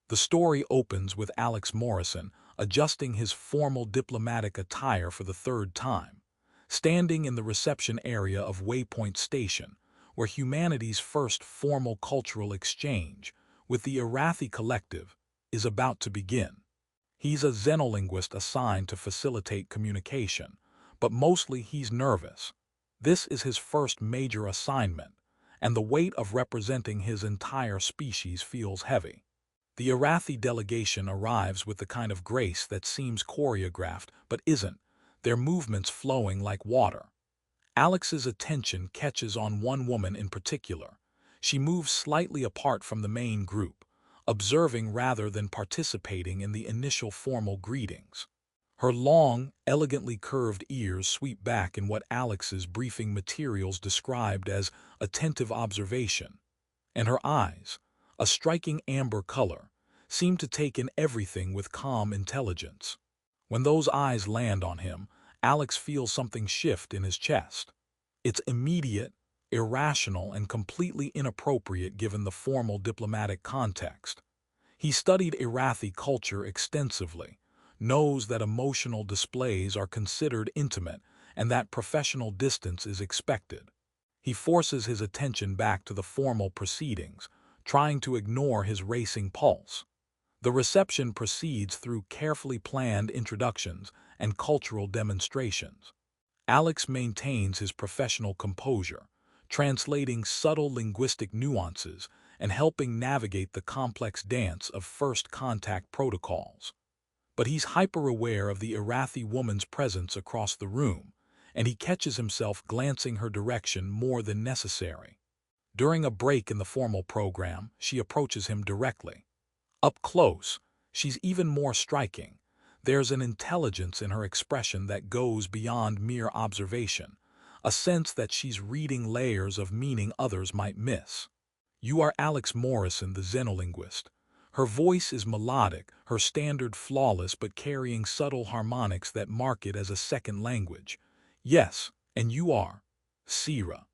The story opens with Alex Morrison adjusting his formal diplomatic attire for the third time, standing in the reception area of Waypoint Station, where humanity's first formal cultural exchange with the Arathi Collective is about to begin. He's a xenolinguist assigned to facilitate communication, but mostly he's nervous. This is his first major assignment, and the weight of representing his entire species feels heavy. The Arathi delegation arrives with the kind of grace that seems choreographed but isn't, their movements flowing like water. Alex's attention catches on one woman in particular. She moves slightly apart from the main group, observing rather than participating in the initial formal greetings. Her long, elegantly curved ears sweep back in what Alex's briefing materials described as attentive observation, and her eyes, a striking amber color, seem to take in everything with calm intelligence. When those eyes land on him, Alex feels something shift in his chest. It's immediate, irrational, and completely inappropriate given the formal diplomatic context. He studied Arathi culture extensively, knows that emotional displays are considered intimate and that professional distance is expected. He forces his attention back to the formal proceedings, trying to ignore his racing pulse. The reception proceeds through carefully planned introductions and cultural demonstrations. Alex maintains his professional composure, translating subtle linguistic nuances and helping navigate the complex dance of first contact protocols. But he's hyper-aware of the Arathi woman's presence across the room, and he catches himself glancing her direction more than necessary. During a break in the formal program, she approaches him directly. Up close, she's even more striking. There's an intelligence in her expression that goes beyond mere observation, a sense that she's reading layers of meaning others might miss. You are Alex Morrison, the xenolinguist. Her voice is melodic, her standard flawless but carrying subtle harmonics that mark it as a second language. Yes, and you are Sira.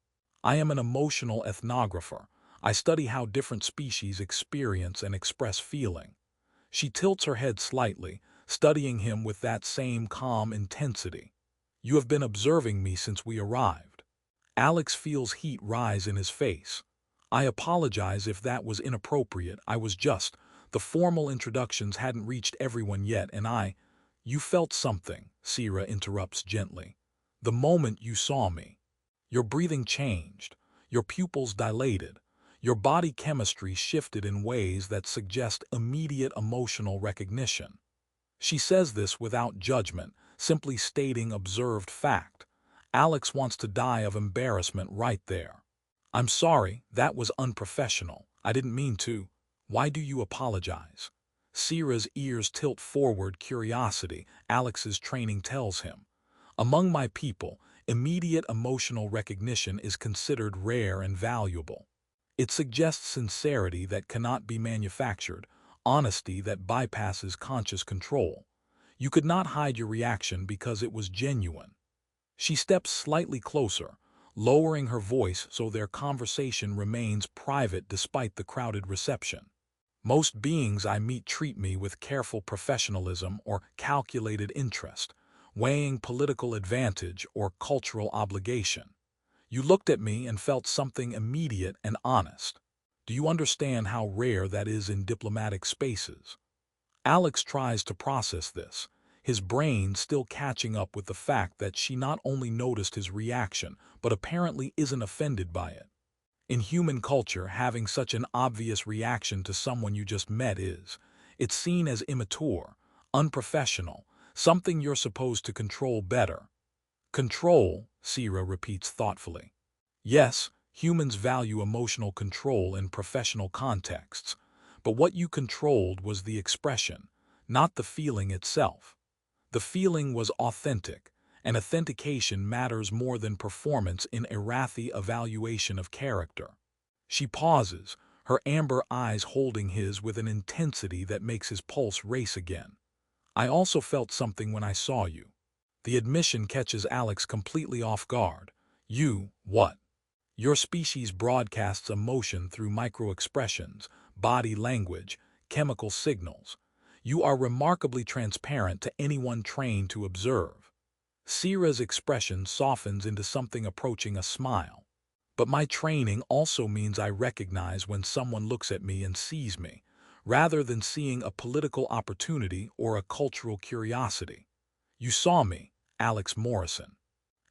I am an emotional ethnographer. I study how different species experience and express feeling. She tilts her head slightly, studying him with that same calm intensity. You have been observing me since we arrived. Alex feels heat rise in his face. I apologize if that was inappropriate. The formal introductions hadn't reached everyone yet, and You felt something, Sira interrupts gently. The moment you saw me. Your breathing changed. Your pupils dilated. Your body chemistry shifted in ways that suggest immediate emotional recognition. She says this without judgment, simply stating observed fact. Alex wants to die of embarrassment right there. I'm sorry, that was unprofessional. I didn't mean to. Why do you apologize? Sira's ears tilt forward, curiosity, Alex's training tells him. Among my people, immediate emotional recognition is considered rare and valuable. It suggests sincerity that cannot be manufactured, honesty that bypasses conscious control. You could not hide your reaction because it was genuine. She steps slightly closer, lowering her voice so their conversation remains private despite the crowded reception. Most beings I meet treat me with careful professionalism or calculated interest, weighing political advantage or cultural obligation. You looked at me and felt something immediate and honest. Do you understand how rare that is in diplomatic spaces? Alex tries to process this, his brain still catching up with the fact that she not only noticed his reaction, but apparently isn't offended by it. In human culture, having such an obvious reaction to someone you just met it's seen as immature, unprofessional, something you're supposed to control better. Control, Sira repeats thoughtfully. Yes, humans value emotional control in professional contexts, but what you controlled was the expression, not the feeling itself. The feeling was authentic, and authentication matters more than performance in Arathi evaluation of character. She pauses, her amber eyes holding his with an intensity that makes his pulse race again. I also felt something when I saw you. The admission catches Alex completely off guard. You, what? Your species broadcasts emotion through micro-expressions, body language, chemical signals. You are remarkably transparent to anyone trained to observe. Sira's expression softens into something approaching a smile. But my training also means I recognize when someone looks at me and sees me, rather than seeing a political opportunity or a cultural curiosity. You saw me, Alex Morrison,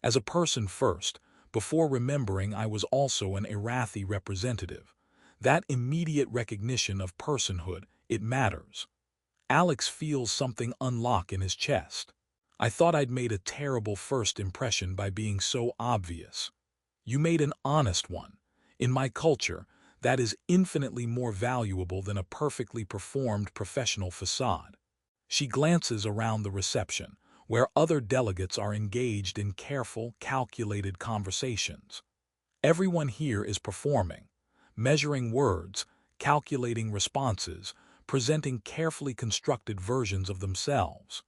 as a person first, before remembering I was also an Arathi representative. That immediate recognition of personhood, it matters. Alex feels something unlock in his chest. I thought I'd made a terrible first impression by being so obvious. You made an honest one. In my culture, that is infinitely more valuable than a perfectly performed professional facade. She glances around the reception, where other delegates are engaged in careful, calculated conversations. Everyone here is performing, measuring words, calculating responses, presenting carefully constructed versions of themselves.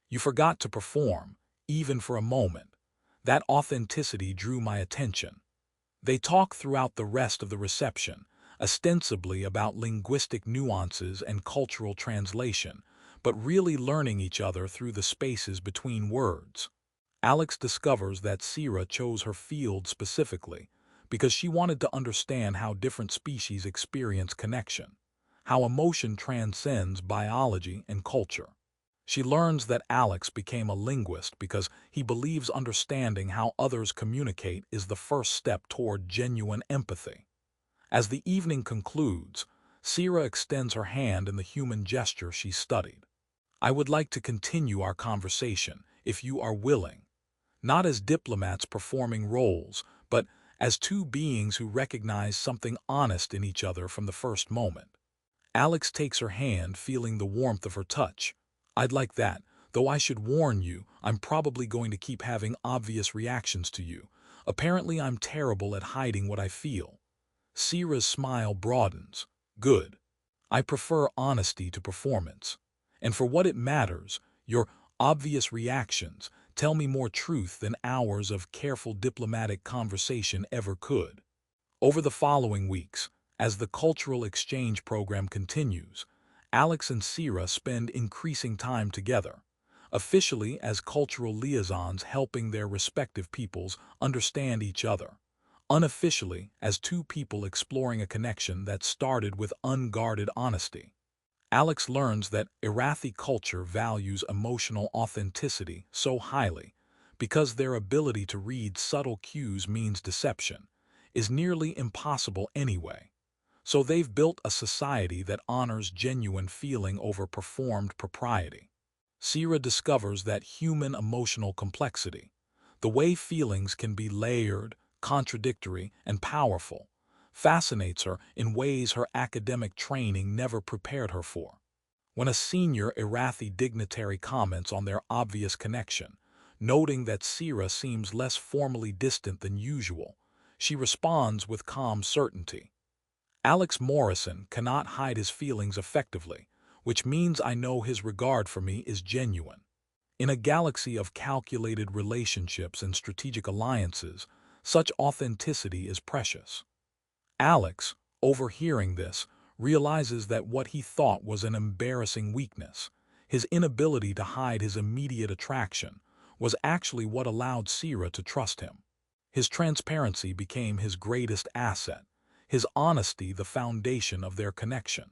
You forgot to perform, even for a moment. That authenticity drew my attention. They talk throughout the rest of the reception, ostensibly about linguistic nuances and cultural translation, but really learning each other through the spaces between words. Alex discovers that Sira chose her field specifically because she wanted to understand how different species experience connection, how emotion transcends biology and culture. She learns that Alex became a linguist because he believes understanding how others communicate is the first step toward genuine empathy. As the evening concludes, Sira extends her hand in the human gesture she studied. I would like to continue our conversation, if you are willing. Not as diplomats performing roles, but as two beings who recognize something honest in each other from the first moment. Alex takes her hand, feeling the warmth of her touch. I'd like that, though I should warn you, I'm probably going to keep having obvious reactions to you. Apparently I'm terrible at hiding what I feel. Sira's smile broadens. Good. I prefer honesty to performance. And for what it matters, your obvious reactions tell me more truth than hours of careful diplomatic conversation ever could. Over the following weeks, as the cultural exchange program continues, Alex and Sira spend increasing time together, officially as cultural liaisons helping their respective peoples understand each other, unofficially as two people exploring a connection that started with unguarded honesty. Alex learns that Arathi culture values emotional authenticity so highly because their ability to read subtle cues means deception is nearly impossible anyway. So they've built a society that honors genuine feeling over performed propriety. Sira discovers that human emotional complexity, the way feelings can be layered, contradictory, and powerful, fascinates her in ways her academic training never prepared her for. When a senior Arathi dignitary comments on their obvious connection, noting that Sira seems less formally distant than usual, she responds with calm certainty. Alex Morrison cannot hide his feelings effectively, which means I know his regard for me is genuine. In a galaxy of calculated relationships and strategic alliances, such authenticity is precious. Alex, overhearing this, realizes that what he thought was an embarrassing weakness, his inability to hide his immediate attraction, was actually what allowed Sira to trust him. His transparency became his greatest asset, his honesty the foundation of their connection.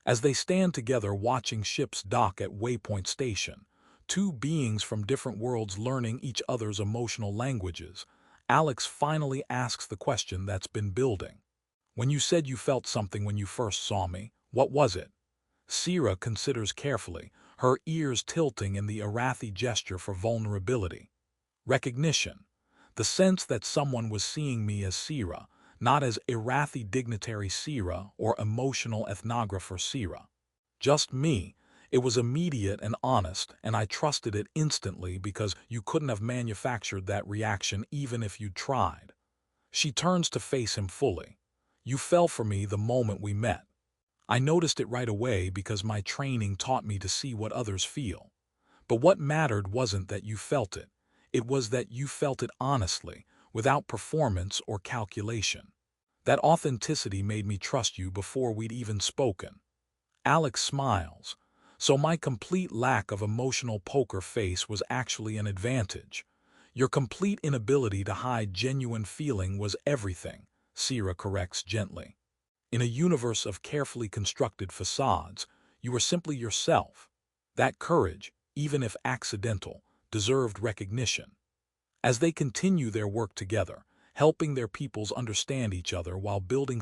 As they stand together watching ships dock at Waypoint Station, two beings from different worlds learning each other's emotional languages, Alex finally asks the question that's been building. When you said you felt something when you first saw me, what was it? Sira considers carefully, her ears tilting in the Arathi gesture for vulnerability. Recognition. The sense that someone was seeing me as Sira, not as Arathi dignitary Sira or emotional ethnographer Sira. Just me. It was immediate and honest, and I trusted it instantly because you couldn't have manufactured that reaction even if you'd tried. She turns to face him fully. You fell for me the moment we met. I noticed it right away because my training taught me to see what others feel. But what mattered wasn't that you felt it. It was that you felt it honestly, without performance or calculation. That authenticity made me trust you before we'd even spoken. Alex smiles. So my complete lack of emotional poker face was actually an advantage. Your complete inability to hide genuine feeling was everything, Sierra corrects gently. In a universe of carefully constructed facades, you were simply yourself. That courage, even if accidental, deserved recognition. As they continue their work together, helping their peoples understand each other while building